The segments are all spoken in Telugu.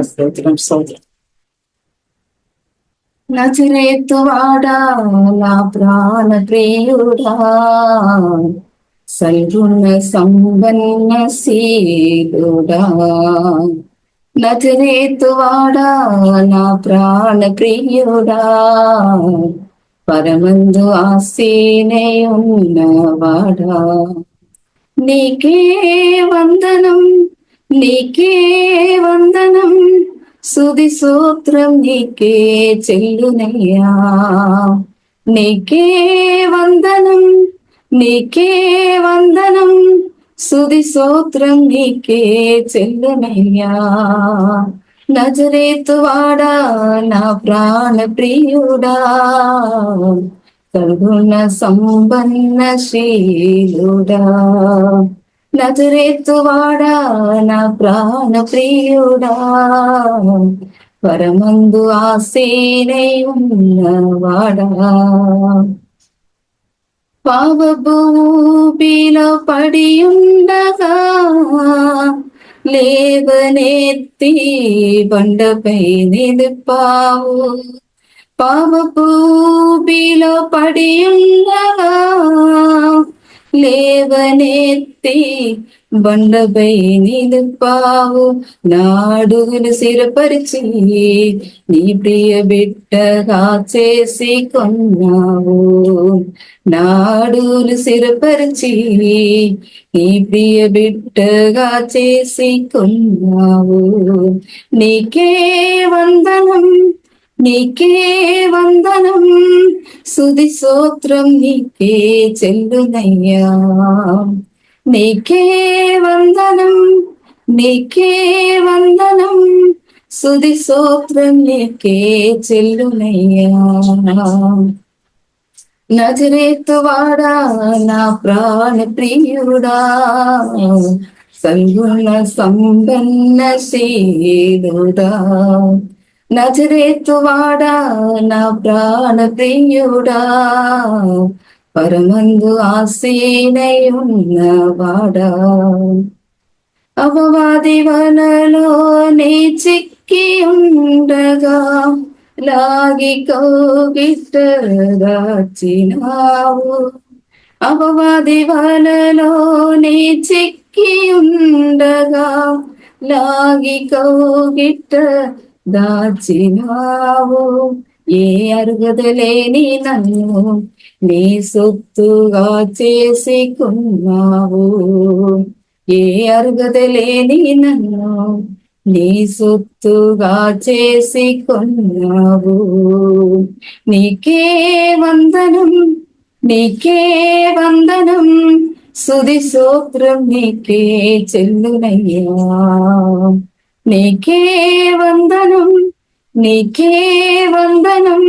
స్తోత్రం స్తోత్రం. నజరేతువాడా నా ప్రాణ ప్రియుడా, సల్గుణ సంపన్న శీలుడా. నజరేతువాడా నా ప్రాణ ప్రియుడా, పరమందు ఆసీనయున్నవాడా. నీకే వందనం, నీకే వందనం, స్తుతి సూత్రం నీకే చెల్లునయ్యా. నీకే వందనం, నీకే వందనం, స్తుతి సూత్రం నీకే చెల్లునయ్యా. నజరేతువాడా నా ప్రాణ ప్రియుడా, సద్గుణ సంపన్న శీలుడా. నజరేతువాడా నా ప్రాణ ప్రియుడా, పరమందు ఆసీనయున్నవాడా. పావభూమిలో పడి ఉండగా లేవనెత్తి బండపై నిలిపావు. పావభూమిలో పడి ఉండగా లేవనెత్తి బండపై నిలిపావు. నాడుగులు స్థిరపరిచి నీ ప్రియ బిడ్డగా చేసి కొన్నావు. నాడుగులు స్థిరపరిచి నీ ప్రియ బిడ్డగా చేసి కొన్నావు. నీకే వందనం, నీకే వందనం, స్తుతి స్తోత్రం నీకే చెల్లునయ్యా. నీకే వందనం, నీకే వందనం, స్తుతి స్తోత్రం నీకే చెల్లునయ్యా. నజరేతువాడా నా ప్రాణ ప్రియుడా, సల్గుణ సంపన్న శీలుడా. నజరేతువాడా నా ప్రాణ ప్రియుడా, పరమందు ఆసీనయున్నవాడా. అపవాది వలలో నీ చిక్కి ఉండగా లాగి కౌగిట దాచినావు. అపవాది వలలో నీ చిక్కి ఉండగా లాగి కౌగిట దాచినావు. ఏ అర్హతలేని నన్ను నీ సొత్తుగా చేసుకున్నావు. ఏ అర్హతలేని నన్ను నీ సొత్తుగా చేసుకున్నావు. నీకే వందనం, నీకే వందనం, స్తుతి స్తోత్రం నీకే చెల్లునయ్యా. నీకే వందనం, నీకే వందనం,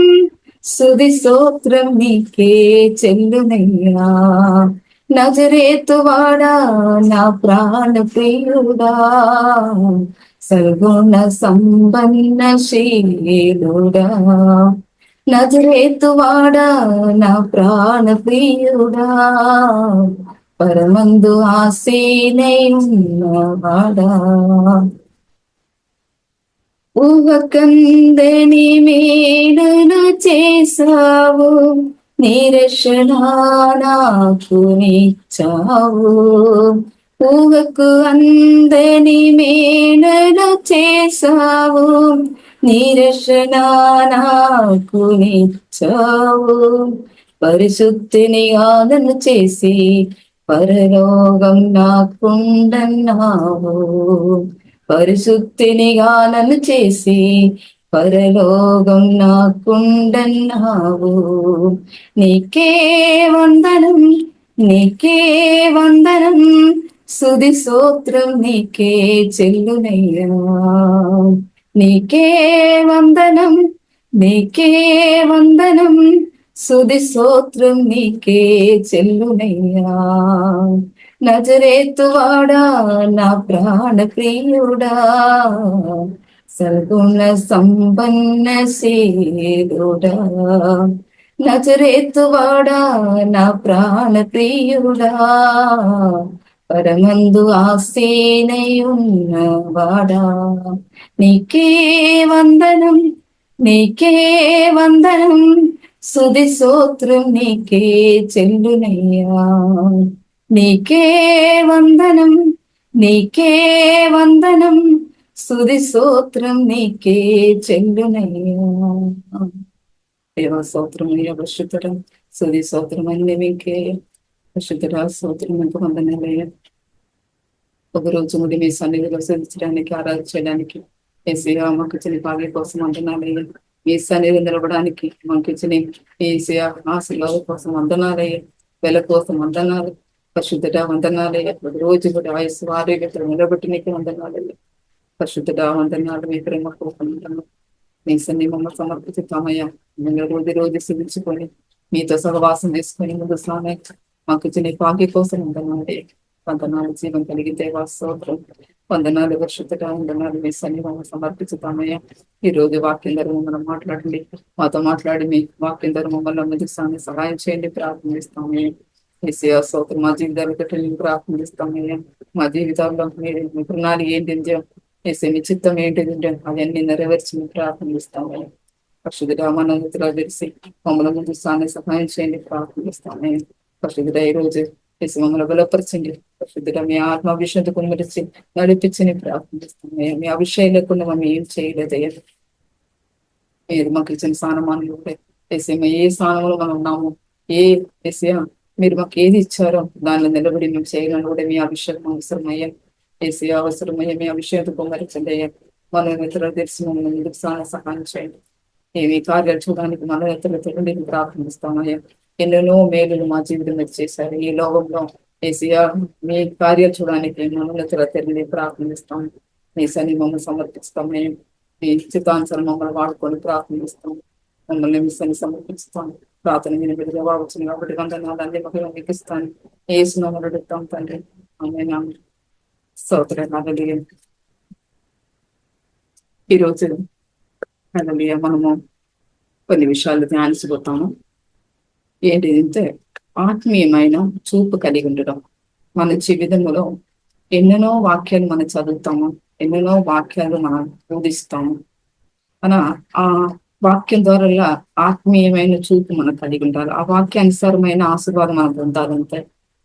స్తుతి స్తోత్రం నీకే చెల్లునయ్యా. నజరేతువాడా నా ప్రాణ ప్రియుడా, సల్గుణ సంపన్న శీలుడా. నజరేతువాడా నా ప్రాణ ప్రియుడా, పరమందు ఆసీనయున్నవాడా. ఊహకందని మేలును చేసావు, నిరక్షణ నాకు నిచ్చావు. ఊహకు అందని మేలును చేసావు, నిరక్షణ నాకు నిచ్చావు. పరిశుద్ధిని ఆదను చేసి పరలోకం నాకుండన్నావు. పరిశుద్ధిని గానను చేసి పరలోకం నాకుండన్నావు. నీకే వందనం, నీకే వందనం, స్తుతి స్తోత్రం నీకే చెల్లునయ్యా. నీకే వందనం, నీకే వందనం, స్తుతి స్తోత్రం నీకే చెల్లునయ్యా. నజరేతువాడా నా ప్రాణ ప్రియుడా, సల్గుణ సంపన్న శీలుడా. నజరేతువాడా నా ప్రాణ ప్రియుడా, పరమందు ఆసీనయున్నవాడా, నీకే వందనం, నీకే వందనం, స్తుతి స్తోత్రం నీకే చెల్లునయ్యా. నీకే వందనం, నీకే వందనం, స్తుతి స్తోత్రం నీకే చెల్లునయ్యా. దేవా స్తోత్రమయ్యా, పరిశుద్ధుడా స్తుతి స్తోత్రం అన్ని మీకే. పరిశుద్ధుడా స్తోత్రం మీకు వందనాలయ్యా. ఒక రోజు నుండి మీ సన్నిధిలో శోధించడానికి, ఆరాధించడానికి, ఏసీయా మాకు ఇచ్చిన భాగ్య కోసం వందనాలయ్యా. మీ సన్నిధి నిలవడానికి మాకు ఇచ్చిన ఏసీయా ఆశీర్వాద కోసం వందనాలయ్యా. వెల కోసం వందనాలు. పరిశుద్ధుడా వందనాలయ్యా. ఒక రోజు కూడా వయసు ఆరోగ్యతలు నిలబెట్టి నీకు వందనాలయ్యా. పరిశుద్ధుడా వందనాలు. మీ ప్రేమ కోసం వందనాలు. మీ సన్ని మమ్మల్ని సమర్పిస్తామయ్యా. మేము రోజు శుభించుకొని మీతో సహవాసం తీసుకొని ముందు స్నానం మాకు ఇచ్చిన భాగ్య కోసం వందనాలయ్యా. వందనాలు. జీవం కలిగితే వాస్తవం వందనాలు. పరిశుద్ధుడా వందనాలు. మీ సన్ని మమ్మల్ని సమర్పించుతామయ్యా. ఈ రోజు వాక్యం ధర మమ్మల్ని మాట్లాడండి, మాతో మాట్లాడి మీ వాక్యం ధర మమ్మల్ని ముందుకు సహాయం చేయండి, ప్రార్థనిస్తామయ్యా. ఏసీయా స్తోత్రం. మా జీవితాలు కట్టిన ప్రార్థనిస్తామయ్యా. మా జీవితాల్లో మీరు మీ ప్రణాళిక ఏంటి, ఏసీ మీ చిత్తం ఏంటిది అవన్నీ నెరవేర్చి ప్రార్థనిస్తామయ్యా. పరిశుద్ధుడా మనలో తెలిసి మమ్మల్ని ముందు సహాయం చేయండి, ప్రార్థనిస్తామయ్యా. పరిశుద్ధుడా ఈ రోజు ఏసీ మమ్మల్ని బలపరచండి. పరిశుద్ధుడా మీ ఆత్మ అభిషేకం కుమ్మరించి నడిపించని ప్రార్థనిస్తామయ్యా. మీ అభిషేకం లేకుండా మేము ఏం చేయలేదయ్యా. మీరు మాకు ఇచ్చిన స్థానమానులు ఏసీ ఏ స్థానంలో మనం ఉన్నాము, ఏ ఏసీ మీరు మాకు ఏది ఇచ్చారో దానిలో నిలబడి మేము చేయాలని కూడా మీ అభిషేకం అవసరమయ్యా. ఏసీ అవసరమయ్యా. మీ అభిషేకం కుమ్మరించండి అయ్యా. మన ఇతరులు తెలిసి మమ్మల్ని ముందుకు సహాయం చేయండి. ఏమి కార్యాలు చూడడానికి మన ఇతరులతో ప్రార్థనిస్తామయ్యా. ఎన్నెన్నో మేలులు మా జీవితం మీరు చేశారు. ఈ లోకంలో ఏసీయా మీ కార్యాలు చూడడానికి మనల్ని తెలియ ప్రార్థనిస్తాం. మీ సన్ని మమ్మల్ని సమర్పిస్తాం. మేము మీ చిత్తానుసారం మమ్మల్ని వాడుకొని ప్రార్థనిస్తాం. మమ్మల్ని మీ సన్ని సమర్పిస్తాం. ప్రార్థన విని బిడ్డ జవాబు వచ్చింది కాబట్టి వందనాలు అన్ని మహిళ మీకు ఇస్తాను. ఏసు మమ్మల్ని అడుగుతాం తండ్రి. ఆమేన్. స్తోత్రాలు. ఈరోజు మనము కొన్ని విషయాలు ధ్యానించబోతాము. ఏంటిదంటే ఆత్మీయమైన చూపు కలిగి ఉండడం. మన జీవితంలో ఎన్నెన్నో వాక్యాలు మనం చదువుతాము, ఎన్నెన్నో వాక్యాలు మనం బోధిస్తాము. మన ఆ వాక్యం ద్వారా ఆత్మీయమైన చూపు మనం కలిగి ఉండాలి. ఆ వాక్యానుసారమైన ఆశీర్వాదం మనం పొందాలంటే,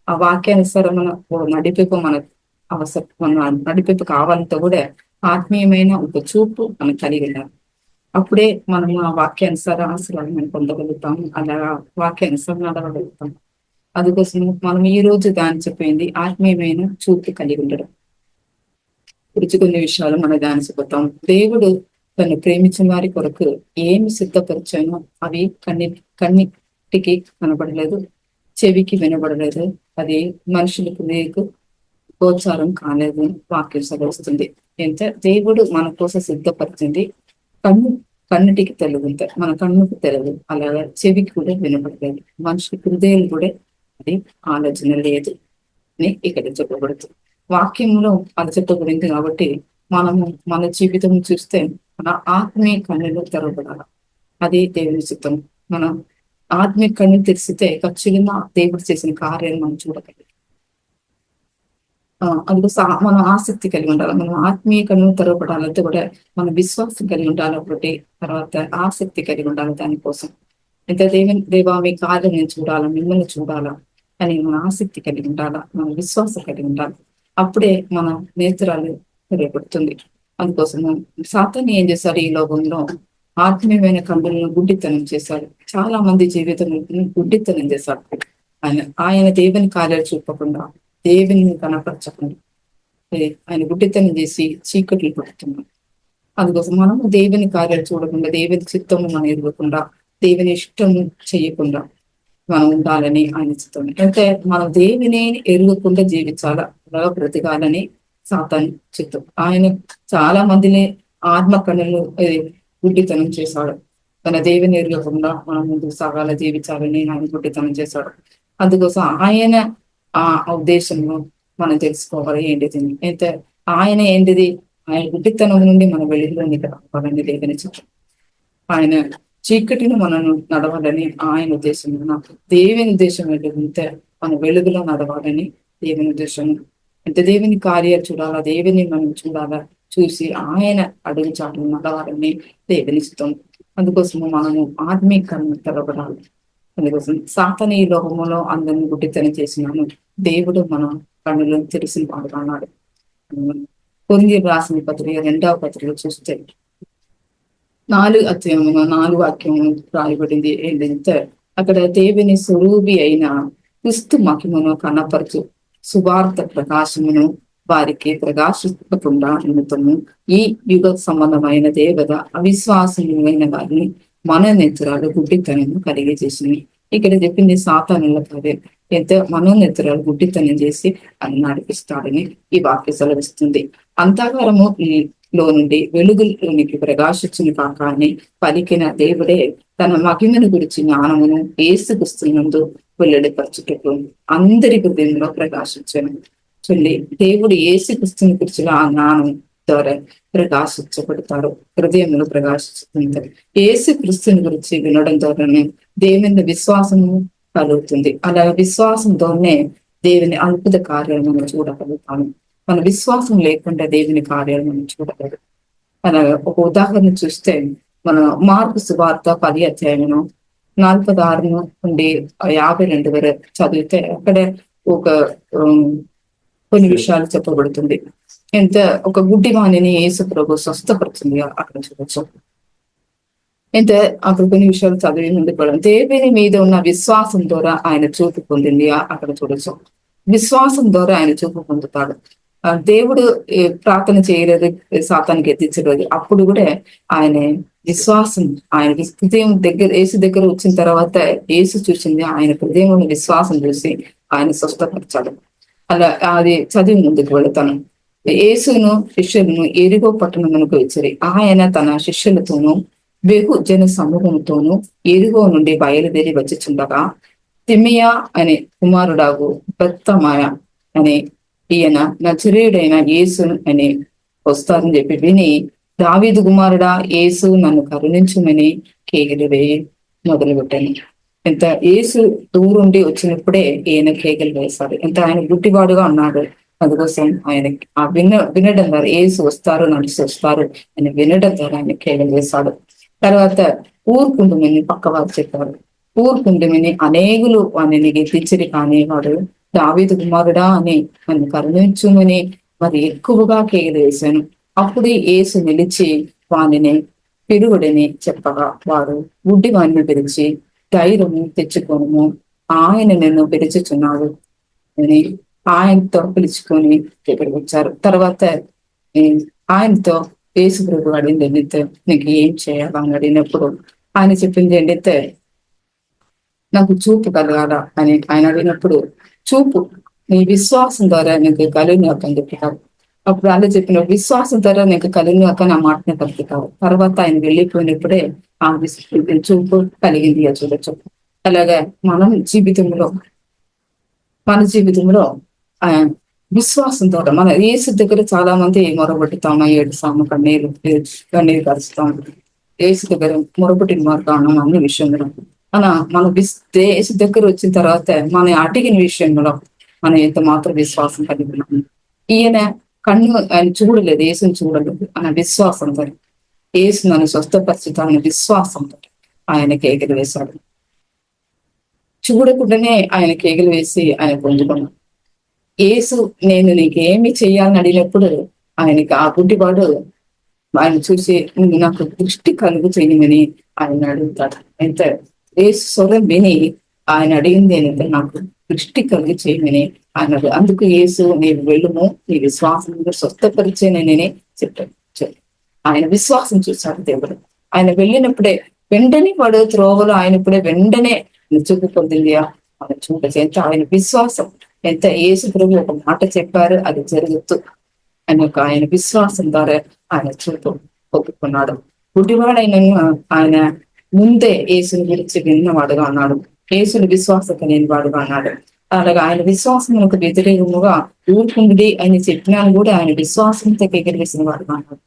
ఆ వాక్యానుసారమైన నడిపింపు మనకు అవసరం. మన నడిపింపు కావాలంటే కూడా ఆత్మీయమైన ఒక చూపు మనం కలిగి ఉండాలి. అప్పుడే మనము ఆ వాక్యానుసార ఆశీర్వాదం మనం పొందగలుగుతాము. అలా వాక్యానుసారం నడవగలుగుతాం. అందుకోసం మనం ఈ రోజు దాని చెప్పింది ఆత్మీయమైన చూపు కలిగి ఉండడం గురించి కొన్ని విషయాలు మనం ధ్యానించిపోతాం. దేవుడు తను ప్రేమించిన వారి కొరకు ఏమి సిద్ధపరిచానో అవి కన్నిటికి కనబడలేదు, చెవికి వినబడలేదు, అది మనుషులకు లేకు గోచారం కాలేదు. వాక్యం చదువుతుంది. ఎంత దేవుడు మన కోసం సిద్ధపరిచింది కన్నుటికి తెలియదు, మన కన్నుకు తెలియదు, అలాగే చెవికి కూడా వినపడలేదు, మనిషి హృదయం కూడా అది ఆలోచన లేదు అని ఇక్కడ చెప్పబడుతుంది. వాక్యంలో అది చెప్పబడింది కాబట్టి మనము మన జీవితం చూస్తే మన ఆత్మీయ కన్నులు తెరవబడాలి. అది దేవుని చిత్తం. మన ఆత్మీయ కన్ను తెరిస్తే ఖచ్చితంగా దేవుడు చేసిన కార్యాలు మనం చూడగలం. అందుకు మనం ఆసక్తి కలిగి ఉండాలి. మనం ఆత్మీయ కన్ను తెరవబడాలంటే కూడా మన విశ్వాసం కలిగి ఉండాలి. ఒకటి తర్వాత ఆసక్తి కలిగి ఉండాలి. దానికోసం ఎంత దేవా మీ కార్యం నేను చూడాలా, మిమ్మల్ని చూడాలా అని మన ఆసక్తి కలిగి ఉండాలా, మన విశ్వాసం కలిగి ఉండాలి. అప్పుడే మన నేత్రాలు తెరవబడుతుంది. అందుకోసం సాతాను ఏం చేశారు, ఈ లోకంలో ఆత్మీయమైన కన్నులను గుడ్డితనం చేశాడు. చాలా మంది జీవితం గుడ్డితనం చేశాడు. ఆయన దేవుని కార్యాలు చూపకుండా, దేవుని కనపరచకుండా ఆయన గుడ్డితనం చేసి చీకట్లు పడుతున్నాం. అందుకోసం మనము దేవుని కార్యాలు చూడకుండా, దేవుని చిత్తము మనం ఎరగకుండా, దేవుని ఇష్టము చేయకుండా మనం ఉండాలని ఆయన చిత్తం. అంటే మనం దేవుని ఎరగకుండా జీవించాలా, అలాగా బ్రతకాలని సాతాను చిత్తం. ఆయన చాలా మందిని ఆత్మ కన్నులు గుడ్డితనం చేశాడు. తన దేవుని ఎరగకుండా మనం ముందుకు సాగాల జీవించాలని ఆయన గుడ్డితనం చేశాడు. అందుకోసం ఆయన ఆ ఉద్దేశంలో మనం తెలుసుకోవాలి ఏంటిది. అయితే ఆయన ఏంటిది, ఆయన గుడ్డితనం నుండి మన వెలుగులోనికి రావాలని దేవుని చిత్తం. ఆయన చీకటిని మనను నడవాలని ఆయన ఉద్దేశం. దేవుని ఉద్దేశం ఏంటంటే మన వెలుగులో నడవాలని దేవుని ఉద్దేశం. ఎంత దేవుని కార్యాలు చూడాలా, దేవుని మనం చూడాలా, చూసి ఆయన అడుగు చాటును నడవాలని దేవునిస్తాం. అందుకోసము మనము ఆత్మీకరణ తెలవడాలి. అందుకోసం సాతాను ఈ లోకములో అందరిని గుడ్డితనం చేసినాను, దేవుడు మన కన్నులను తెలిసిన వాడు అన్నాడు. కొరింథీయులకు రాసిన పత్రిక 2వ పత్రిక చూస్తే 4 అధ్యాయము 4 వాక్యము రాయబడింది ఏంటంటే, అక్కడ దేవుని స్వరూపి అయిన క్రీస్తు మహిమను కనపరచు సువార్త ప్రకాశమును వారికి ప్రకాశించకుండా నిమిత్తము ఈ యుగ సంబంధమైన దేవత అవిశ్వాసమైన వారిని మన నేత్రాలు గుడ్డితనము కలిగజేసింది. ఇక్కడ చెప్పింది సాతానుల కార్యం. ఎంత మనోనేత్రాలు గుడ్డితనం చేసి అని నడిపిస్తాడని ఈ వాక్య సెలవిస్తుంది. అంతకారము లో నుండి వెలుగులోనికి ప్రకాశించిన కాక అని పలికిన దేవుడే తన మహిమను గురించి జ్ఞానమును ఏసుక్రీస్తునందు వెల్లడిపరచుటకు అందరి హృదయంలో ప్రకాశించను. చూడండి, దేవుడు ఏసుక్రీస్తుని గురించి ఆ జ్ఞానం ద్వారా ప్రకాశించబడతారు, హృదయంలో ప్రకాశిస్తుంటారు. ఏసుక్రీస్తుని గురించి వినడం ద్వారానే దేవుని విశ్వాసము కలుగుతుంది. అలా విశ్వాసంతోనే దేవుని అద్భుత కార్యాలను మనం చూడగలుగుతాము. మన విశ్వాసం లేకుండా దేవుని కార్యాలను మనం చూడగలరు. అలా ఒక ఉదాహరణ చూస్తే, మన మార్కు సువార్త 10వ అధ్యాయము 46 నుండి 52 వరకు చదివితే అక్కడ ఒక కొన్ని విషయాలు చెప్పబడుతుంది. ఎంత ఒక గుడ్డి వాణిని యేసు ప్రభు స్వస్థపరుచింది అక్కడ చూడొచ్చు. ఎంత అక్కడ కొన్ని విషయాలు చదివి ముందుకోవడం, దేవుని మీద ఉన్న విశ్వాసం ద్వారా ఆయన చూపు పొందింది అక్కడ చూడొచ్చు. విశ్వాసం ద్వారా ఆయన చూపు పొందుతాడు. దేవుడు ప్రార్థన చేయలేదు, సాతానికి ఎత్తించలేదు, అప్పుడు కూడా ఆయన విశ్వాసం, ఆయన హృదయం దగ్గర యేసు దగ్గర వచ్చిన తర్వాత యేసు చూసింది ఆయన హృదయంలో విశ్వాసం చూసి ఆయన స్వస్థపరచాడు. అలా అది చదివి ముందుకు వెళతాను. యేసును శిష్యులను ఎరిగో పట్టణమునకు వచ్చారు. ఆయన తన శిష్యులతోనూ బహు జన సమూహంతోనూ ఎరిగో నుండి బయలుదేరి వచ్చుచుండగా, తిమియా అనే కుమారుడాగు బెత్తమాయ అనే ఈయన నజరేయుడైన యేసు అని వస్తారని చెప్పి విని, దావీదు కుమారుడా యేసు నన్ను కరుణించుమని కేకలు వేయి మొదలుపెట్టాను. ఎంత యేసు దూరుండి వచ్చినప్పుడే ఈయన కేకలు వేశాడు. ఎంత ఆయన గుడ్డివాడుగా ఉన్నాడు. అందుకోసం ఆయన వినడం ద్వారా యేసు వస్తారు, నడిచి వస్తారు అని వినడం ద్వారా ఆయన కేకలు వేశాడు. తర్వాత ఊరుకుంటుమని పక్కవారు చెప్పారు. ఊరుకుంటుమని అనేకులు వాడిని గెలిచిరి, కానీ వాడు దావీదు కుమారుడా అని నన్ను కరుణించుమని మరి ఎక్కువగా కేకలు వేశాను. అప్పుడు యేసు నిలిచి వానిని పిలువడని చెప్పగా, వాడు గుడ్డి వాడిని పిలిచి, ధైర్యము తెచ్చుకోను, ఆయన నిన్ను పిలుచుచున్నాడు అని ఆయనతో పిలుచుకొని ఇక్కడికి వచ్చారు. తర్వాత ఆయనతో యేసు ప్రభు అడిగింది ఏంటంటే, నీకు ఏం చేయాలని అడిగినప్పుడు ఆయన చెప్పింది ఏంటంటే, నాకు చూపు కలగాల అని ఆయన అడిగినప్పుడు, చూపు నీ విశ్వాసం ద్వారా నీకు కలిగినాక అని చెప్పారు. అప్పుడు అలా చెప్పిన విశ్వాసం ద్వారా నీకు కలిగినాక నా మాటని పలుకుతావు. తర్వాత ఆయన వెళ్ళిపోయినప్పుడే ఆ చూపు కలిగింది అని చూడొచ్చు. అలాగే మన జీవితంలో విశ్వాసం ద్వారా మన యేసు దగ్గర చాలా మంది మొరబెట్టుతాము, ఏడుస్తాము, కన్నీరు కరుస్తాము. యేసు దగ్గర మొరబెట్టిన మార్గానం అన్ని విషయంలో మన యేసు దగ్గర వచ్చిన తర్వాత మన అడిగిన విషయంలో మనం ఎంత మాత్రం విశ్వాసం కలిగి ఉన్నాము. ఈయన ఆయన చూడలేదు, యేసుని చూడలేదు అన్న విశ్వాసంతో, యేసు నన్ను స్వస్థపరిచుతానని విశ్వాసంతో ఆయన కేకలు వేశాడు. చూడకుండానే ఆయన కేకలు వేసి ఆయన పొందుకున్నాడు. యేసు నేను నీకేమి చెయ్యాలని అడిగినప్పుడు ఆయనకి ఆ గుడ్డివాడు ఆయన చూసి నాకు దృష్టి కలుగు చేయమని ఆయన అడుగుతాడు. అయితే యేసు స్వరం విని ఆయన అడిగింది ఏంటంటే, నాకు దృష్టి కలిగి చేయమని ఆయన. అందుకు యేసు నీవు వెళ్ళుము, నీ విశ్వాసం స్వస్థపరిచేనని చెప్పాడు. ఆయన విశ్వాసం చూశాడు దేవుడు. ఆయన వెళ్ళినప్పుడే వెంటనే వాడు త్రోవలో ఆయన ఇప్పుడే వెంటనే చూపు పొందింది ఆయన చూడచ్చు. ఎంత ఆయన విశ్వాసం, ఎంత యేసు ప్రభు ఒక మాట చెప్పారు అది జరుగుతూ అని ఆయన విశ్వాసం ద్వారా ఆయన చూపు ఒప్పుకున్నాడు. గుడ్డివాడైన ఆయన ముందే యేసుని గురించి విన్నవాడుగా అన్నాడు, యేసుని విశ్వాసత లేని వాడుగా అన్నాడు. అలాగే ఆయన విశ్వాసములకు వ్యతిరేకముగా ఊరుకుండి అని చెప్పినాను కూడా ఆయన విశ్వాసంతో ఎగిరివేసిన వాడుగా అన్నాడు.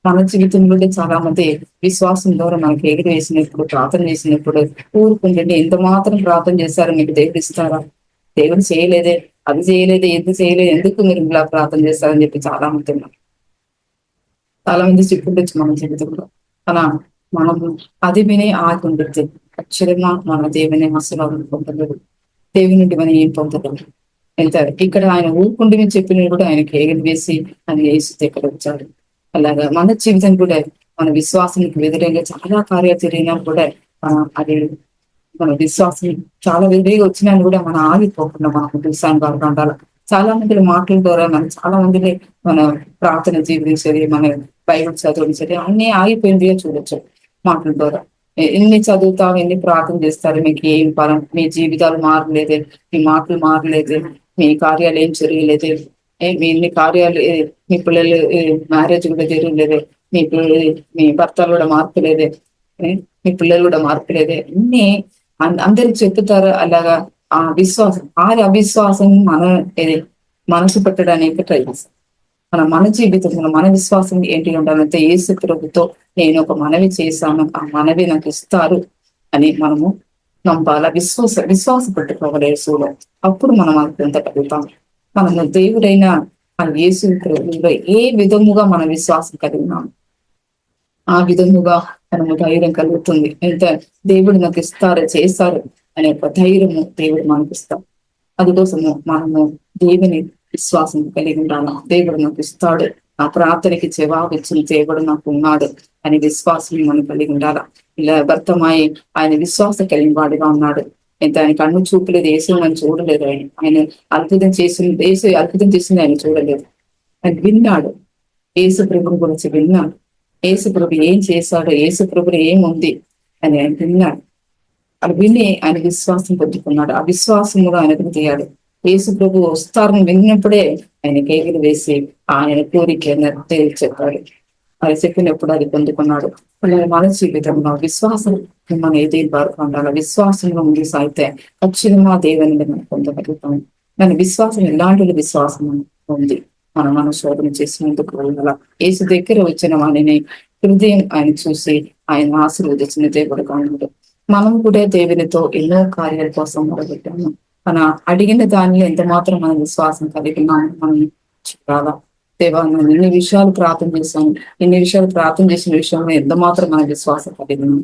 మన జీవితంలో చాలా మంది విశ్వాసం ద్వారా మనకి ఎగిరివేసినప్పుడు, ప్రార్థన చేసినప్పుడు ఊరుకుండి ఎంత మాత్రం ప్రార్థన చేశారో మీకు దేవుడు ఇస్తారా? దేవుడు చేయలేదే, అది చేయలేదే, ఇది చేయలేదు, ఎందుకు మీరు ఇలా ప్రార్థన చేస్తారని చెప్పి చాలా మంది ఉన్నారు. చాలా మంది చెప్పుండొచ్చు మన జీవితంలో. అలా మనము అది వినే ఆగి ఉండొచ్చు. ఖచ్చితంగా మన దేవుని ఆశీర్వాదం పొందలేదు, దేవుని నుండి మనం ఏం పొందలేదు. ఎంత ఇక్కడ ఆయన ఊరుకుండి మేము చెప్పినవి కూడా ఆయన కేగలు వేసి ఆయన వేసి దగ్గర వచ్చాడు. అలాగా మన జీవితం కూడా మన విశ్వాసానికి వ్యతిరేకంగా చాలా కార్యాలు జరిగినా కూడా అది మన విశ్వాసం చాలా వేరేగా వచ్చినా కూడా మనం ఆగిపోకుండా మనకు విశ్వాసం బాగా ఉండాలి. చాలా మంది మాటల ద్వారా మనం చాలా మందిని మన ప్రార్థన జీవించేది, మన బైబిల్ చదివించేది అన్ని ఆగిపోయిందిగా చూడొచ్చు మాటల ద్వారా. ఎన్ని చదువుతాం, ఎన్ని ప్రార్థన చేస్తారు, మీకు ఏం పరం, మీ జీవితాలు మారలేదే, మీ మాటలు మారలేదే, మీ కార్యాలు ఏం జరగలేదే, మీ ఇన్ని కార్యాలు మీ పిల్లలు మ్యారేజ్ కూడా జరగలేదే, మీ పిల్లలు మీ భర్తలు కూడా మార్పు లేదే, మీ పిల్లలు కూడా మార్పు లేదే, అన్ని అందరికి చెప్తారు. అలాగా ఆ విశ్వాసం అవిశ్వాసం మనసు పెట్టడానికి ట్రై చేస్తాం. మన జీవితంలో మన విశ్వాసం ఏంటి ఉండాలంటే యేసు ప్రభుతో నేను ఒక మనవి చేశాను, ఆ మనవి నాకు ఇస్తారు అని మనము నమ్మాల. విశ్వాస పెట్టుకోవాలి యేసులో. అప్పుడు మనం అంత కలుగుతాం. మనము దేవుడైన ఆ యేసు ప్రభువులో ఏ విధముగా మన విశ్వాసం కలిగినాం, ఆ విధముగా మనము ధైర్యం కలుగుతుంది. ఎంత దేవుడు నాకు ఇస్తారు, చేస్తారు అనే ఒక ధైర్యము దేవుడు మనకి ఇస్తాం. అందుకోసము మనము దేవుని విశ్వాసం కలిగి ఉండాలి. దేవుడు నాకు ఇస్తాడు, నా ప్రార్థనకి జవాబు ఇచ్చిన దేవుడు నాకు ఉన్నాడు అనే విశ్వాసం మనం కలిగి ఉండాలి. ఇలా భర్తమాయి ఆయన విశ్వాసం కలిగిన వాడిగా ఉన్నాడు. ఎంత ఆయన కన్ను చూపలేదు, యేసు ఆయన చూడలేదు. ఆయన అద్భుతం చేసింది ఆయన చూడలేదు. ఆయన విన్నాడు, యేసు ప్రభుని గురించి విన్నాడు. యేసు ప్రభు ఏం చేశాడో, యేసు ప్రభుని ఏముంది అని ఆయన విన్నాడు. అది విని ఆయన విశ్వాసం పొందుకున్నాడు. ఆ విశ్వాసముగా ఆయనకు తీయాడు. యేసు ప్రభు వస్తారని విన్నప్పుడే ఆయన కేకలు వేసి ఆయన కోరిక చెప్పాడు. అది చెప్పినప్పుడు అది పొందుకున్నాడు. మన జీవితంలో విశ్వాసం మనం ఏది వరకు ఉండాలి. విశ్వాసంలో ముందు సాగితే ఖచ్చితంగా దేవుని మనం పొందగలుగుతాం. మన విశ్వాసం ఎలాంటి విశ్వాసం ఉంది, మనం శోధన చేసినందుకు వెళ్ళాల. యేసు దగ్గర వచ్చిన వాడిని హృదయం ఆయన చూసి ఆయన ఆశీర్వదించిన దేవుడుగా ఉన్నాడు. మనం కూడా దేవునితో ఎన్నో కార్యాల కోసం మొదలుపెట్టాము. మన అడిగిన దానిలో ఎంత మాత్రం మన విశ్వాసం కలిగినాము మనం చూడాలా. దేవా, నేను ఇన్ని విషయాలు ప్రార్థన చేశాను, ఇన్ని విషయాలు ప్రార్థన చేసిన విషయంలో ఎంత మాత్రం మన విశ్వాసం కలిగినాము.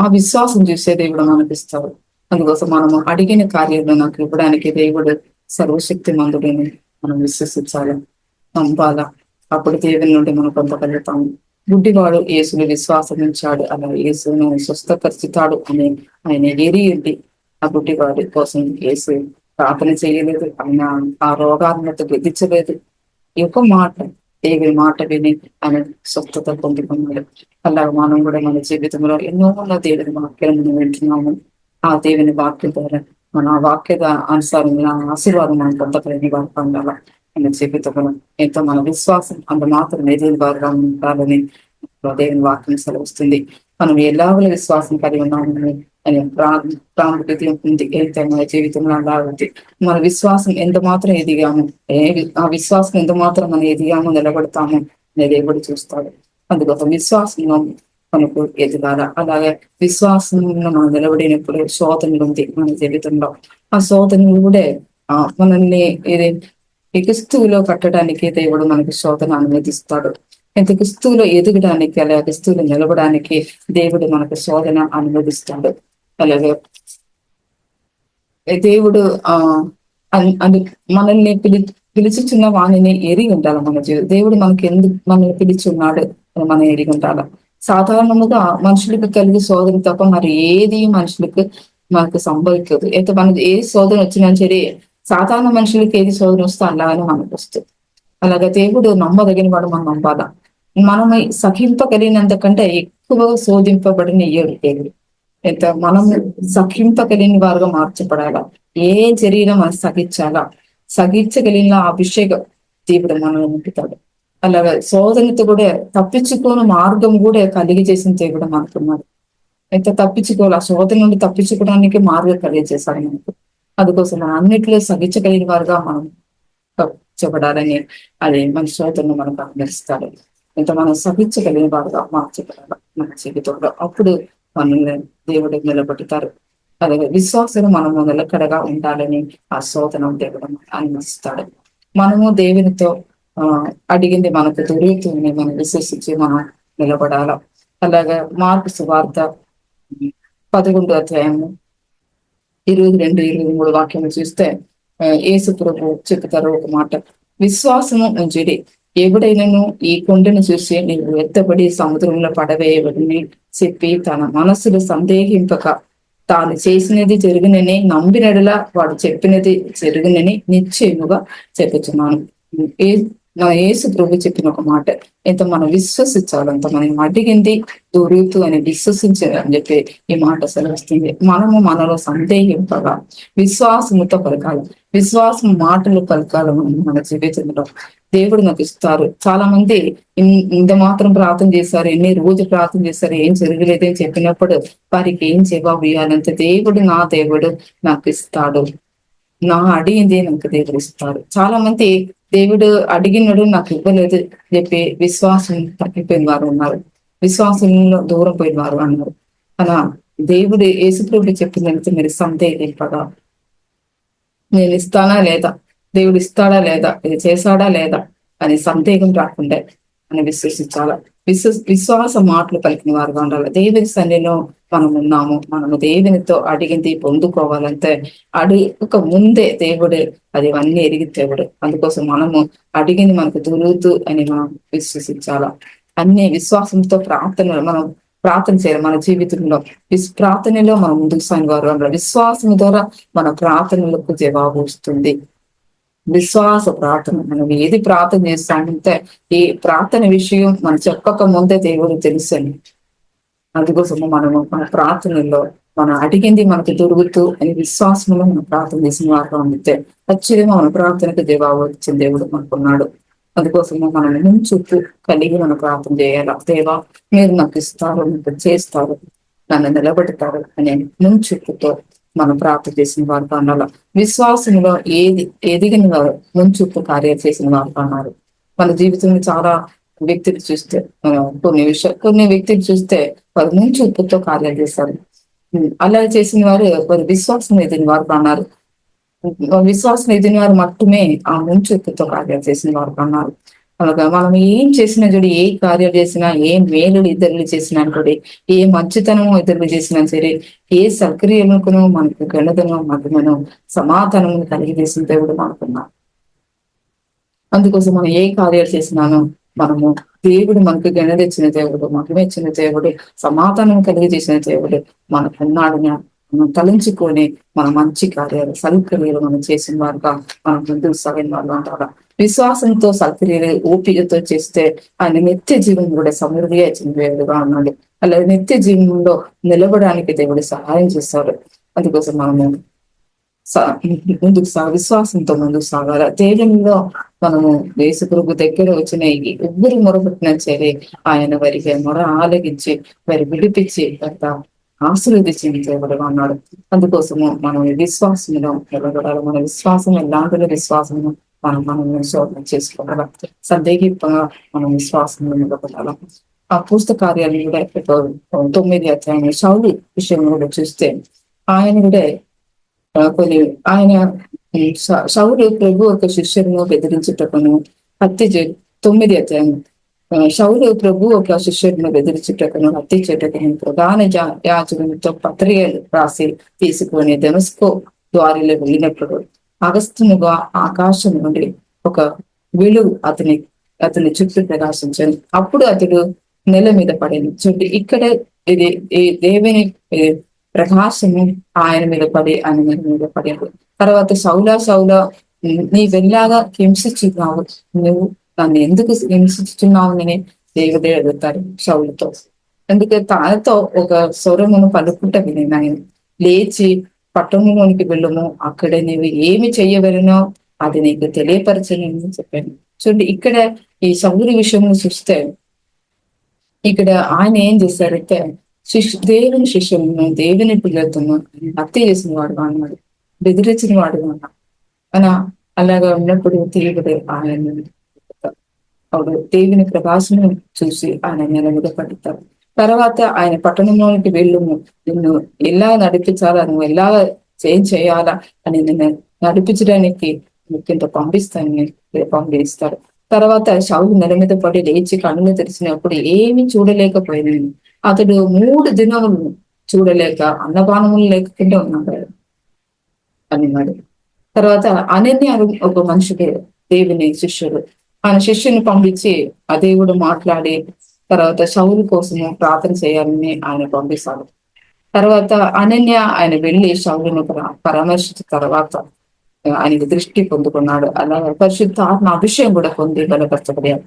ఆ విశ్వాసం చూసే దేవుడు మనకి ఇస్తాడు. అందుకోసం మనము అడిగిన కార్యంలో నాకు ఇవ్వడానికి దేవుడు సర్వశక్తి మందుడని మనం విశ్వసించాలి, నమ్మాలా. అప్పుడు దేవుని నుండి మనం పొందగలుగుతాము. గుడ్డివాడు యేసుని విశ్వాసం ఉంచాడు, అలా యేసును స్వస్థపరుచుతాడు అని ఆయన ఎరిగి ఆ గుడ్డివాడి కోసం యేసు ప్రార్థన చేయలేదు. ఆయన ఆ రోగాలను గెలిచలేదు. ఒక మాట, దేవుని మాట విని ఆయన స్వస్థత పొందుకున్నాడు. అలా మనం కూడా మన జీవితంలో ఎన్నో దేవుని వాక్యాలను మనం వింటున్నాము. ఆ దేవుని వాక్యం ద్వారా మన వాక్యత అనుసారంగా ఆశీర్వాదం మనం పొందగలిగిన వారు పొందాల. మన జీవితంలో ఎంతో మన విశ్వాసం అంత మాత్రం ఏదేది వారుగా ఉండాలని దేవుని వాక్యం సెలవుస్తుంది. మనం ఎలాగో విశ్వాసం కలిగి ఉన్నామని అని ప్రాముఖ్యత ఉంది. అయితే మన జీవితంలో అలా ఉంది. మన విశ్వాసం ఎంత మాత్రం ఎదిగాము, ఆ విశ్వాసం ఎంత మాత్రం మనం ఎదిగాము, నిలబడతాము అనేది దేవుడు చూస్తాడు. అందుకోసం విశ్వాసం మనకు ఎదగాల. అలాగే విశ్వాసంలో మనం నిలబడినప్పుడు శోధనలు ఉంది మన జీవితంలో. ఆ శోధనలు కూడా మనల్ని క్రీస్తువులో కట్టడానికి దేవుడు మనకి శోధన అనుమతిస్తాడు. ఎంత క్రీస్తువులో ఎదగడానికి, అలాగే క్రీస్తువులో నిలబడానికి దేవుడు మనకు శోధన అనుమతిస్తాడు. అలాగే దేవుడు మనల్ని పిలుచుచున్న వాణిని ఎరిగి ఉండాలి. మన దేవుడు మనకి ఎందుకు మనల్ని పిలిచున్నాడు మనం ఎరిగి ఉండాలి. సాధారణముగా మనుషులకు కలిగే శోధన తప్ప మరి ఏది మనుషులకు మనకు సంభవించదు. అయితే మనకి ఏ శోధన వచ్చినా సరే సాధారణ మనుషులకి ఏది శోధన వస్తే అలాగనే మనకు వస్తుంది. అలాగే దేవుడు నమ్మదగిన వాడు మనం నమ్మాల. మనం సహింపగలిగినంత కంటే ఎక్కువగా శోధింపబడిన దేవుడు. అయితే మనం సహింపగలిగిన వారుగా మార్చబడాలా. ఏ జరిగినా మనం సహించగలిగిన అభిషేకం దేవుడు మనం నింపుతాడు. అలాగే శోధనతో కూడా తప్పించుకోని మార్గం కూడా కలిగి చేసిన దేవుడు మనకున్నాడు. అయితే తప్పించుకోవాలి, ఆ శోధన నుండి తప్పించుకోవడానికి మార్గం కలిగజేశాడు మనకు. అందుకోసం మనం అన్నిట్లో సహించగలిగిన వారుగా మనం చెప్పడాలని అది మన శోధనను మనకు అనుమతిస్తాడు. ఇంత మనం సహించగలిగిన వారుగా మార్చబడాలి మన జీవితంలో. అప్పుడు మనల్ని దేవుడు నిలబెడతారు. అలాగే విశ్వాసంలో మనము నిలకడగా ఉండాలని ఆ శోధన దేవుడు అనుమతిస్తాడు. మనము దేవునితో అడిగింది మనకు దొరుకుతుంది, మనం విశ్వసించి మనం నిలబడాల. అలాగే మార్కు సువార్త 11 అధ్యాయము 22, 23 వాక్యము చూస్తే యేసు ప్రభు చెప్తారు ఒక మాట, విశ్వాసము ఉంచిడి, ఎవడైనను ఈ కొండను చూసి నీవు ఎత్తబడి సముద్రంలో పడవేయబడిని చెప్పి తన మనస్సులో సందేహింపక తాను చేసినది జరుగునని నమ్మినడలా వాడు చెప్పినది జరుగునని నిశ్చయముగా చెప్పుచున్నాను. మన యేసు ప్రభు చెప్పిన ఒక మాట, ఎంత మనం విశ్వసించాలంత మనం అడిగింది దొరుకుతూ అని విశ్వసించాలని చెప్పి ఈ మాట సెలవుస్తుంది. మనము మనలో సందేహింపగా విశ్వాసముతో పలకాలి, విశ్వాసం మాటలు పలకాలి మన జీవితంలో. దేవుడు నాకు ఇస్తారు. చాలా మంది ఇంత మాత్రం ప్రార్థన చేశారు, ఎన్ని రోజులు ప్రార్థన చేశారు, ఏం జరగలేదని చెప్పినప్పుడు వారికి ఏం జవాబు ఇవ్వాలంటే, దేవుడు నా దేవుడు నాకు ఇస్తాడు, నా అడిగింది నాకు దేవుడు ఇస్తాడు. చాలా మంది దేవుడు అడిగినడు నాకు ఇవ్వలేదు చెప్పి విశ్వాసం తగ్గిపోయిన వారు ఉన్నారు, విశ్వాసంలో దూరం పోయిన వారు అన్నారు. అలా దేవుడు యేసుప్రభుడు చెప్పినందుకు మీరు సందేహింపగా, నేను ఇస్తానా లేదా, దేవుడు ఇస్తాడా లేదా, ఇది చేశాడా లేదా అని సందేహం రాకుండా అని విశ్వసించాల. విశ్వాస మాటలు పలికిన వారుగా ఉండాలి. దేవుని సన్నిధిలో మనం ఉన్నాము, మనము దేవునితో అడిగింది పొందుకోవాలంటే అడుగక ముందే దేవుడు అది అన్ని ఎరిగి దేవుడు. అందుకోసం మనము అడిగింది మనకు దొరుకుతూ అని మనం విశ్వసించాల. అన్ని విశ్వాసంతో మనం ప్రార్థన చేయాలి. మన జీవితంలో ప్రార్థనలో మనం ముందుకు సాగిన వారు అన్నారు. విశ్వాసం ద్వారా మన ప్రార్థనలకు జవాబు వస్తుంది. విశ్వాస ప్రార్థన, మనం ఏది ప్రార్థన చేస్తామంటే ఈ ప్రార్థన విషయం మనం చెప్పక ముందే దేవుడు తెలుసని. అందుకోసము మనము మన ప్రార్థనలో మనం అడిగింది మనకు దొరుకుతూ అని విశ్వాసంలో మనం ప్రార్థన చేసిన వారు ఉంటే ఖచ్చితంగా మన ప్రార్థనకు జవాబు వచ్చిన దేవుడు మనకున్నాడు. అందుకోసము మనం ముంచుకు కలిగి మనం ప్రార్థన చేయాలి. దేవా మీరు నాకు ఇస్తారు, నాకు చేస్తారు, నన్ను నిలబెడతారు అనే ముంచుకుతో మనం ప్రార్థన చేసిన వారు అన్నారు. విశ్వాసంలో ఎదిగిన వారు ముంచుకు కార్యాలు చేసిన వారు అన్నారు. మన జీవితంలో చాలా వ్యక్తులు చూస్తే కొన్ని వ్యక్తులు చూస్తే వారు ముంచుతో కార్యాలు చేస్తారు. అలా చేసిన వారు విశ్వాసం ఎదిగిన వారు అన్నారు. విశ్వాసం ఎదిగిన వారు మాత్రమే ఆ ముంచుతో కార్యాలు చేసిన వారు అన్నారు. అలాగా మనం ఏం చేసినా చూడు, ఏ కార్యాలు చేసినా, ఏ మేలు ఇతరులు చేసినా కూడా, ఏ మంచితనము ఇతరులు చేసినా సరే, ఏ సక్రియలకు మనకు గణదనం మధుమను సమాధానము కలిగి చేసిన దేవుడు మనకున్నాం. అందుకోసం మనం ఏ కార్యాలు చేసినానో మనము దేవుడు మనకు గణదిచ్చిన దేవుడు, మహిమిచ్చిన దేవుడు, సమాధానం కలిగి చేసిన దేవుడు మనకున్నాడని మనం తలంచుకొని మన మంచి కార్యాలు సల్క్రియలు మనం చేసిన వారుగా మనం ముందుకు సాగిన వాళ్ళు అంటారా. విశ్వాసంతో సల్క్రియలు ఓపికతో చేస్తే ఆయన నిత్య జీవం కూడా సమృద్ధిగా ఇచ్చిన దేవుడుగా ఉన్నాడు. అలాగే నిత్య జీవంలో నిలబడడానికి దేవుడు సహాయం చేస్తాడు. అందుకోసం మనము ముందుకు విశ్వాసంతో ముందుకు సాగాల. దేవునిలో మనము యేసు ప్రభు దగ్గర వచ్చిన ఎవ్వరు మొరపెట్టిన సరే ఆయన వారికి మొర ఆలగించి వారి విడిపించి ఆశీర్వదించిన దేవుడు అన్నాడు. అందుకోసము మనం విశ్వాసంలో నిలబడాలి. మన విశ్వాసం ఎలాంటి విశ్వాసము మనం శోధన చేసుకోవాలి. సందేహింపగా మనం విశ్వాసంలో నిలబడాలి. ఆ పుస్తకార్యాలు కూడా 9 అధ్యాయం శౌలు విషయంలో కూడా చూస్తే ఆయన కూడా ఆయన శౌలు ప్రభు ఒక శిష్యులను బెదిరించుటకును 9 అధ్యాయం శౌలు ప్రభు ఒక శిష్యులను బెదిరించుటకును హత్య చేటకును ప్రధాన యాజకునితో పత్రికలు రాసి తీసుకొని దమస్కో ద్వారిలో వెళ్ళినప్పుడు అగస్తునుగా ఆకాశం నుండి ఒక వెలుగు అతని చుట్టూ ప్రకాశించాను. అప్పుడు అతడు నెల మీద పడింది. చూడండి, ఇక్కడ ఇది దేవుని ప్రకాశము ఆయన మీద పడి ఆయన మీద పడింది. తర్వాత సౌలా నీ వెళ్ళాగా హింసించున్నావు, నువ్వు నన్ను ఎందుకు హింసించున్నావు అని దేవుడే అడుగుతారు సౌలుతో. అందుకే తానతో ఒక స్వరమును పలుకుంట విని ఆయన లేచి పట్టణంలోనికి వెళ్ళము, అక్కడ నీవు ఏమి చెయ్యవలనో అది నీకు తెలియపరచని చెప్పాను. చూడండి, ఇక్కడ ఈ సౌలు విషయంలో చూస్తే ఇక్కడ ఆయన ఏం చేశారంటే దేవుని శిష్యులను దేవుని పిల్లలతోనూ హత్య చేసిన వాడు అన్నాడు, బెదిరించిన వాడు అన్నాడు. అలాగా ఉన్నప్పుడు దేవుడు ఆయన దేవుని ప్రకాశం చూసి ఆయన నిలబడ పడతారు. తర్వాత ఆయన పట్టణంలోనికి వెళ్ళుము, నిన్ను ఎలా నడిపించాలా, నువ్వు ఎలా ఏం చేయాలా అని నిన్ను నడిపించడానికి ఇంత పంపిస్తాను, పంపిస్తాడు. తర్వాత శౌలు నెల మీద పడి లేచి కన్నులు తెరిచినప్పుడు ఏమి చూడలేకపోయినాను. అతడు 3 దినములు చూడలేక అన్నపానములు లేకుండా ఉన్నాడు అన్నాడు. తర్వాత అనన్య ఒక మనిషికి దేవుని శిష్యుడు, ఆయన శిష్యుని పంపించి ఆ దేవుడు మాట్లాడి తర్వాత శౌలు కోసము ప్రార్థన చేయాలని ఆయన పంపిస్తాడు. తర్వాత అనన్య ఆయన వెళ్ళి శౌలును పరామర్శించిన తర్వాత ఆయనకి దృష్టి పొందుకున్నాడు. అలాగే పరిశుద్ధాత్మ అభిషేకం కూడా పొంది బలపరచబడాడు.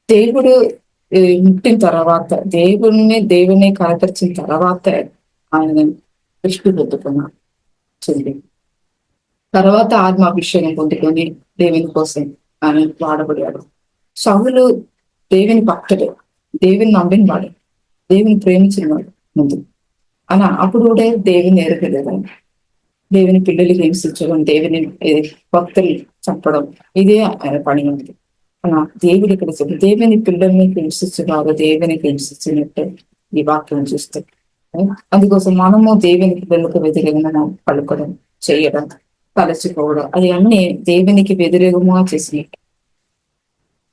దేవుడు ముట్టిన తర్వాత దేవుని కనపరిచిన తర్వాత ఆయన దృష్టి పొందుకున్నాడు చెల్లి. తర్వాత ఆత్మాభిషేకం పొందుకొని దేవుని కోసం ఆయన వాడబడాడు. శౌలు దేవుని భక్తుడు, దేవుని నమ్మిన వాడు, దేవుని ప్రేమించిన వాడు ముందు అలా. అప్పుడు కూడా దేవుని ఎరగలేదు. దేవుని పిల్లలకి హింసించడం, దేవుని భక్తులు చంపడం, ఇదే ఆయన పని ఉంది. అలా దేవుడు ఇక్కడ దేవుని పిల్లల్ని హింసిస్తున్నారు, దేవుని హింసించినట్టు ఈ వాక్యం చూస్తే. అందుకోసం మనము దేవుని పిల్లలకు వ్యతిరేకంగా పలుకడం, చేయడం, తలచిపోవడం, అది అన్ని దేవునికి వ్యతిరేకంగా చేసినట్టు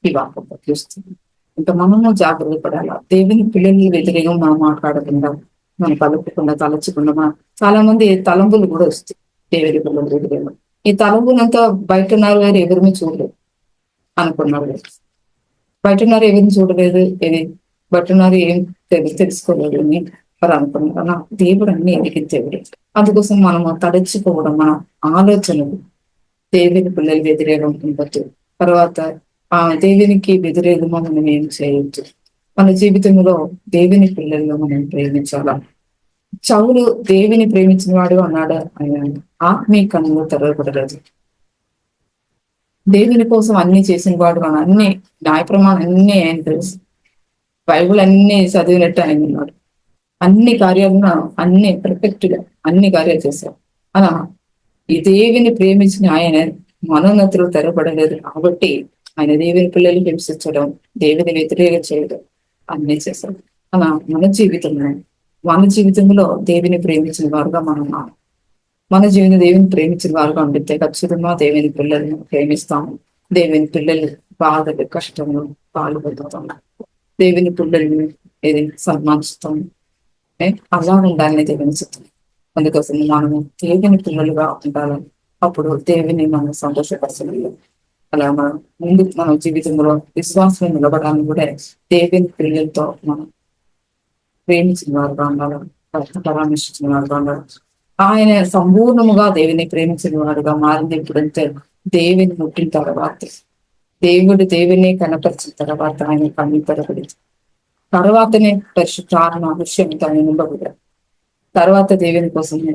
ఈ వాక్యం చూస్తుంది. ఇంకా మనము జాగ్రత్త పడాలా. దేవుని పిల్లల్ని వ్యతిరేకంగా మనం మాట్లాడకుండా, మనం పలుకకుండా, తలచకుండా. చాలా మంది తలంపులు కూడా వస్తాయి దేవుని పిల్లల వ్యతిరేకంగా. ఈ తలంపులంతా బయట ఉన్నారు గారు ఎవరిని చూడలేదు అనుకున్నారు. బయట ఉన్నారు ఎవరిని చూడలేదు, ఏది బయట ఉన్నారు ఏం తెలుసుకోలేదు అని వారు అనుకున్నారు. అలా దేవుడు అన్ని ఎదిగించేవాడు. అందుకోసం మనము తలచిపోవడం, మన ఆలోచనలు దేవుని పిల్లలు వ్యతిరేకం ఉండొచ్చు. తర్వాత దేవునికి వ్యతిరేకంగా మనం ఏం చేయొచ్చు. మన జీవితంలో దేవుని పిల్లల్లో మనం ప్రేమించాలా. శౌలు దేవుని ప్రేమించిన వాడు అన్నాడు, ఆయన ఆత్మీయ కన్నులు తెరవబడలేదు. దేవుని కోసం అన్ని చేసిన వాడు, మన అన్ని న్యాయప్రమాణం అన్ని ఆయన తెలుసు, బైబుల్ అన్ని చదివినట్టు ఆయన ఉన్నాడు. అన్ని కార్యాలను అన్ని పర్ఫెక్ట్ గా అన్ని కార్యాలు చేశారు. అలా ఈ దేవుని ప్రేమించిన ఆయన మనోన్నతులు తెరపడలేదు కాబట్టి ఆయన దేవుని పిల్లలు హింసించడం, దేవుని వ్యతిరేకం చేయడం అన్నీ చేశాడు. అలా మన జీవితంలో దేవుని ప్రేమించిన వారుగా మనం, మన జీవితం దేవుని ప్రేమించిన వారుగా ఉండితే ఖచ్చితంగా దేవుని పిల్లలను ప్రేమిస్తాము. దేవుని పిల్లలు బాధలు, కష్టము పాల్గొంటాము. దేవుని పిల్లల్ని సన్మానిస్తాము. అలా ఉండాలని దేవుని చిత్తం. అందుకోసం మనము దేవుని పిల్లలుగా ఉండాలని, అప్పుడు దేవుని మనం సంతోషపరచలేదు. అలా మనం ముందు మన జీవితంలో విశ్వాసం నిలబడడానికి కూడా దేవుని పిల్లలతో మనం ప్రేమించిన వారుగా ఉండాలని, పరామర్శించిన వారుగా ఉండాలి. ఆయన సంపూర్ణముగా దేవుని ప్రేమించిన వాడుగా మారింది ఎప్పుడంటే దేవుని ముట్టిన తర్వాత, దేవుని కనపరిచిన తర్వాత ఆయన కనిపడబడింది. తర్వాతనే పరిశుద్ధాత్మ విషయంతో ఆయన నింపబడ్డాడు. తర్వాత దేవుని కోసమే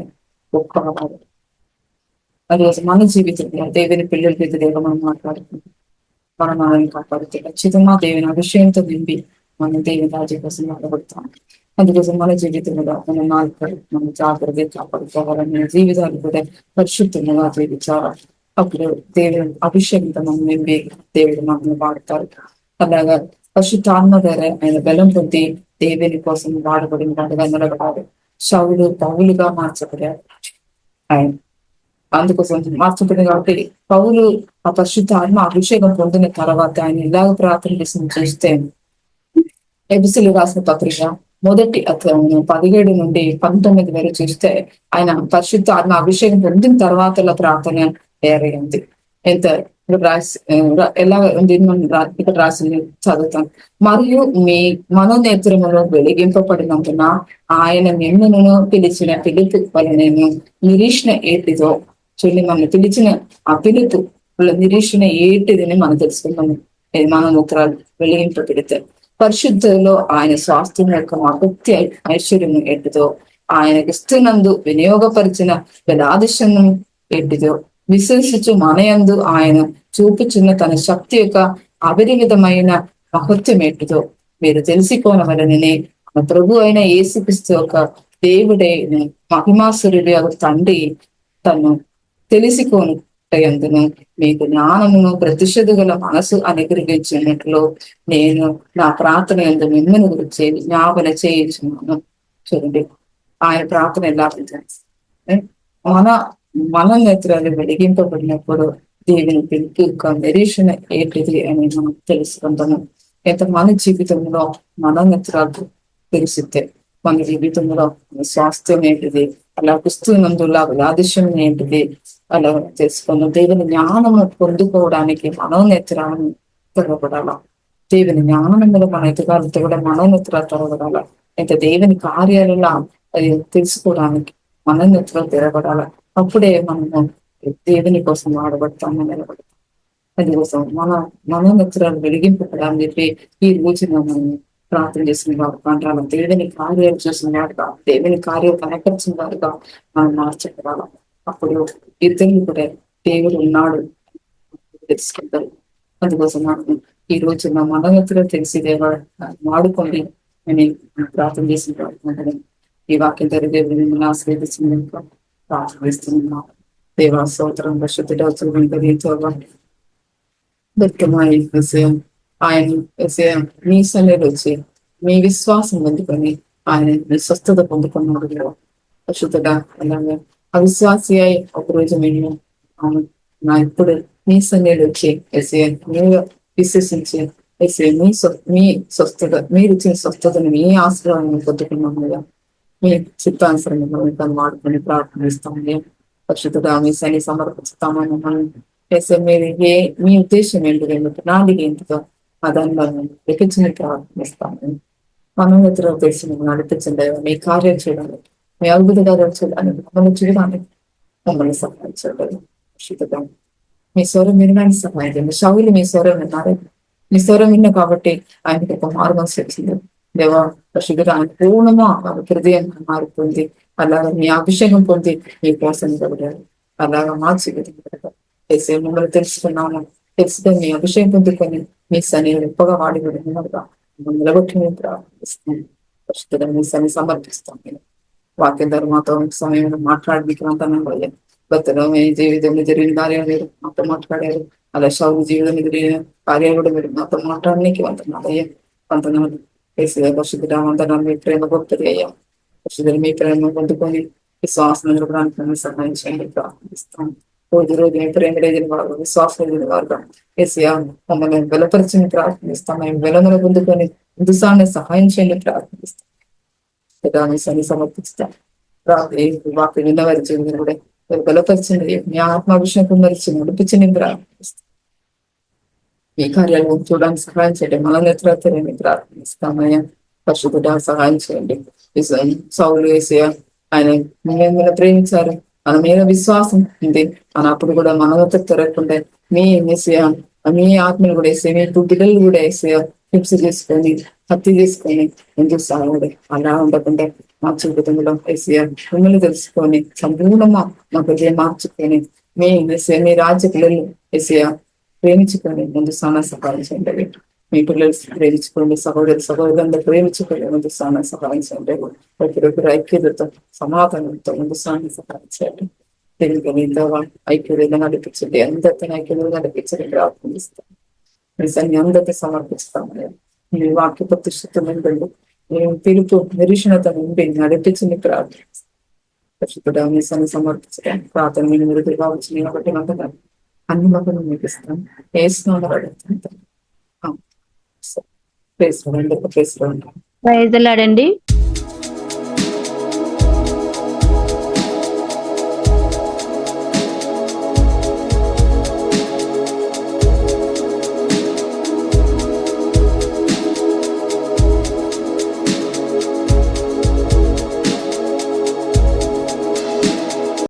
గొప్పవాడు. అది మన జీవితంలో దేవుని పిల్లల వ్యతిరేకంగా మనం మాట్లాడుతుంది. మనం మనల్ని కాపాడితే ఖచ్చితంగా దేవుని అభిషేకంతో నింపి మనం దేవుని రాజ్యం కోసం నిలబడతాం. అందుకోసం మన జీవితంలో మన నాలుగు మన జాగ్రత్తగా కాపాడుకోవాలని, మన జీవితాలు కూడా పరిశుద్ధంగా జీవించాలి. అప్పుడు దేవుని అభిషేకంతో మనం నింపి దేవుడు మనల్ని వాడతారు. అలాగా పరిశుద్ధాత్మ ద్వారా ఆయన బలం పొంది దేవుని కోసం వాడబడిన వాడుగా నిలబడాలి. శౌలు పౌలుగా మార్చబడారు. ఆయన అందుకోసం మార్చబడింది కాబట్టి పౌలు ఆ పరిశుద్ధాత్మ అభిషేకం పొందిన తర్వాత ఆయన ఇలాగ ప్రార్థన చేసి చూస్తే, ఎబిసిలు రాసిన పత్రిక 1వ అధ్యాయం 17 నుండి 19 వరకు చూస్తే ఆయన పరిశుద్ధాత్మ అభిషేకం పొందిన తర్వాత ప్రార్థన వేరైంది. ఎంత రాసి ఎలా ఉంది ఇక్కడ రాసింది చదువుతాం. మరియు మీ మనోనేత్రములో వెలిగింపబడినందున ఆయన మిమ్మును పిలిచిన పిలుపు వలనేమో నిరీక్షణ ఏటిదో చూడండి, మనం పిలిచిన ఆ పిలుపు నిరీక్షణ ఏంటిదని మనం తెలుసుకున్నాము. మనోనేత్రాలు వెలిగింప పెడితే పరిశుద్ధలో ఆయన స్వాస్థ్యం యొక్క మహత్య ఐశ్వర్యం ఎట్టిదో, ఆయనకి ఇస్తున్నందు వినియోగపరిచిన వేలాదిశను ఎట్టిదో, విశ్వసించు మనయందు ఆయన చూపుచున్న తన శక్తి యొక్క అపరిమితమైన మహత్యం ఎట్టిదో మీరు తెలుసుకోనవలననే మన ప్రభు అయిన యేసుక్రీస్తు యొక్క దేవుడైన మహిమాసురుడు తండ్రి తను ఎందును మీకు జ్ఞానమును ప్రతిషధ గల మనసు అనుగ్రహించినట్లు నేను నా ప్రార్థన ఎందు మిమ్మల్ని గురించి జ్ఞాపన చేయించున్నాను. చూడండి, ఆయన ప్రార్థన ఎలా ఉంటుంది. మన మన నేత్రాలు వెలిగింపబడినప్పుడు దేవుని పిలుపు యొక్క నిరీక్షణ ఏంటిది అని మనం తెలుసుకుంటాము. ఎంత మన జీవితంలో మన నేత్రాలు తెలిసితే మన జీవితంలో స్వాస్థ్యం ఏంటిది, అలా పుస్తున్నందులా ఆదిశ్యం ఏంటిది అలా తెలుసుకున్నాం. దేవుని జ్ఞానము పొందుకోవడానికి మనోనేత్రాలను తెరవబడాల. దేవుని జ్ఞానం మీద మన ఎదుగాలతో కూడా మనోనేత్రాలు తెరవబడాల. అయితే దేవుని కార్యాలలో అది తెలుసుకోవడానికి మనోనేత్రాలు తెరవబడాల. అప్పుడే మనము దేవుని కోసం వాడబడతాము, నిలబడతాం. అందుకోసం మనోనేత్రాలు వెలిగింపబడాలని చెప్పి ఈ రోజున మనం ప్రార్థన చేసిన వారు అంటారు. దేవుని కార్యాలు చేసిన వారుగా, దేవుని కార్యాలు కనపరిచిన వారుగా మనం మార్చబడాలి. అప్పుడు ఇద్దరు కూడా దేవుడు ఉన్నాడు తెలుసుకుంటారు. అందుకోసం నాకు ఈ రోజు నా మనోనేత్రాలు తెలిసి దేవ వాడుకోండి అని ప్రార్థన చేసిన ప్రార్థన. ఈ వాక్యం జరిగే మిమ్మల్ని ఆశ్రయించిన ప్రార్థిస్తున్నాం. దేవా స్తోత్రం, పరిశుద్ధుడ విషయం ఆయన మీ సన్నిధిలో వచ్చి మీ విశ్వాసం పొందుకొని ఆయన మీ స్వస్థత పొందుకున్నాడు. పరిశుద్ధుడా, అలాగే అవిశ్వాసి అయి ఒకరోజు మేము నా ఇప్పుడు మీ సన్నిధిలో వచ్చి మీరు విశ్వసించి మీ స్వస్థత, మీరు ఇచ్చిన స్వస్థతను మీ ఆశ్రయాన్ని పొందుకున్నాం కదా. మీ చిత్తానుసరంగా వాడుకొని ప్రార్థనిస్తాము. పరిశుద్ధుడా, మీ సన్ని సమర్పిస్తామని మనం మీరు మీ ఉద్దేశం ఏంటి, ప్రణాళిక ఏంటిదో అదాన్ని లెక్కించిన ప్రార్థనిస్తాము. మనోనేత్రాలు తెలిసి మేము నడిపించండి. మీ కార్యం చేయాలి, మీ అద్భుత కార్యాలు చేయాలని మమ్మల్ని చూడడానికి మమ్మల్ని సహాయం చేయాలి. పరిశుద్ధుడా, మీ స్వరం వినడానికి సహాయం చేయండి. శౌలు మీ స్వరం విన్నారు, మీ స్వరం విన్నా కాబట్టి ఆయనకి ఒక మార్గం వచ్చింది. దేవా పరిశుద్ధుడా, ఆయన పూర్ణమా హృదయం మారిపోయింది. అలాగా మీ అభిషేకం పొంది మీ కోసం నిలబడారు. అలాగా మా జీవితం వేసే మమ్మల్ని తెలుసుకున్నాము. తెలుసుకొని మీ అభిషేకం పొందుకొని మీ సన్ని గొప్పగా వాడిబడినగా నిలబట్టి మేము ప్రారంభిస్తాను. పరిశుద్ధుడా, మీ సన్ని సమర్పిస్తాం. నేను వాక్యం ద్వారా మాతో సమయంలో మాట్లాడడానికి అంతనం పోయాను. భక్తులు మీ జీవితంలో జరిగిన కార్యాలు మీరు మాతో మాట్లాడారు. అలా శౌర్య జీవితంలో జరిగిన కార్యాలు కూడా మీరు మాతో మాట్లాడడానికి వంతనాలు అయ్యా. వంతనాలు వేసే పరిశుద్ధుడా, వంతనాలు మీ ప్రేమ గొప్పది అయ్యా. పరిశుద్ధులు మీ ప్రేమ పొందుకొని విశ్వాసం నిలబడానికి సహాయం చేయండి ప్రార్థిస్తాం. రోజు రోజు మీ ప్రేమ లేని వారు, విశ్వాసం లేని వారుగా ఏసీఆ మమ్మల్ని బలపరిచి ప్రార్థిస్తాం. మేము వెలమును పొందుకొని హిందుస్థాన్ని సహాయం చేయండి ప్రార్థిస్తాం. సన్ని సమర్పిస్తాం. వాక్యం విన్నవారి జీవితం కూడా బలపరిచింది. మీ ఆత్మాభిషేకం మరిచి నడిపించి ప్రార్థిస్తాం. మీ కార్యాలను చూడడానికి సహాయం చేయండి. మనోనేత్రాన్ని ప్రార్థిస్తామయ్యా. పరిశుద్ధుడా, సహాయం చేయండి. సౌలు ఏసీఆ ఆయన మిమ్మల్ని ప్రేమించారు, మన మీద విశ్వాసం ఉంది. మన అప్పుడు కూడా మనోత తిరగకుండా మీ ఏసీఆ మీ ఆత్మలు కూడా వేసే, మీ బిడ్డలు కూడా వేసే హింస చేసుకొని హత్య చేసుకొని ఎందుకు సాగుడు అలా ఉండకుండా మా జీవితంలో వేసే మిమ్మల్ని తెలుసుకొని సంపూర్ణమా మా హృదయం మార్చుకొని మీ రాజ్య పిల్లలు వేసే ప్రేమించుకొని ముందు సానా సహాయం చేయండి. మీ పిల్లలు ప్రేమించుకోండి, సహోదరులందరూ ప్రేమించుకోండి, ముందు సానా సహాయం చేయండి. ఒకరొకరు ఐక్యతతో సమాధానంతో ముందు సానా సహాయం చేయండి. తెలుగు ఐక్యతగా నడిపించండి. అందరితో ఐక్యతగా నడిపించండి ప్రార్థిస్తాం. నిజాన్ని అందరికీ సమర్పిస్తామని మీ వాక్య ప్రతిష్ఠితం ఏంటండి, మేము పిలుపు నిరీక్షణతో నింపి నడిపించింది ప్రార్థిస్తాం. పరిశుద్ధుడా, మీ సన్ని సమర్పించడానికి ప్రార్థన మీరు విరుద్ధంగా వచ్చినాయి కాబట్టి అంతగా అన్ని మగలు మీకు ఇస్తాం. వేసిన ప్రైజ్ ది లార్డ్ అండి.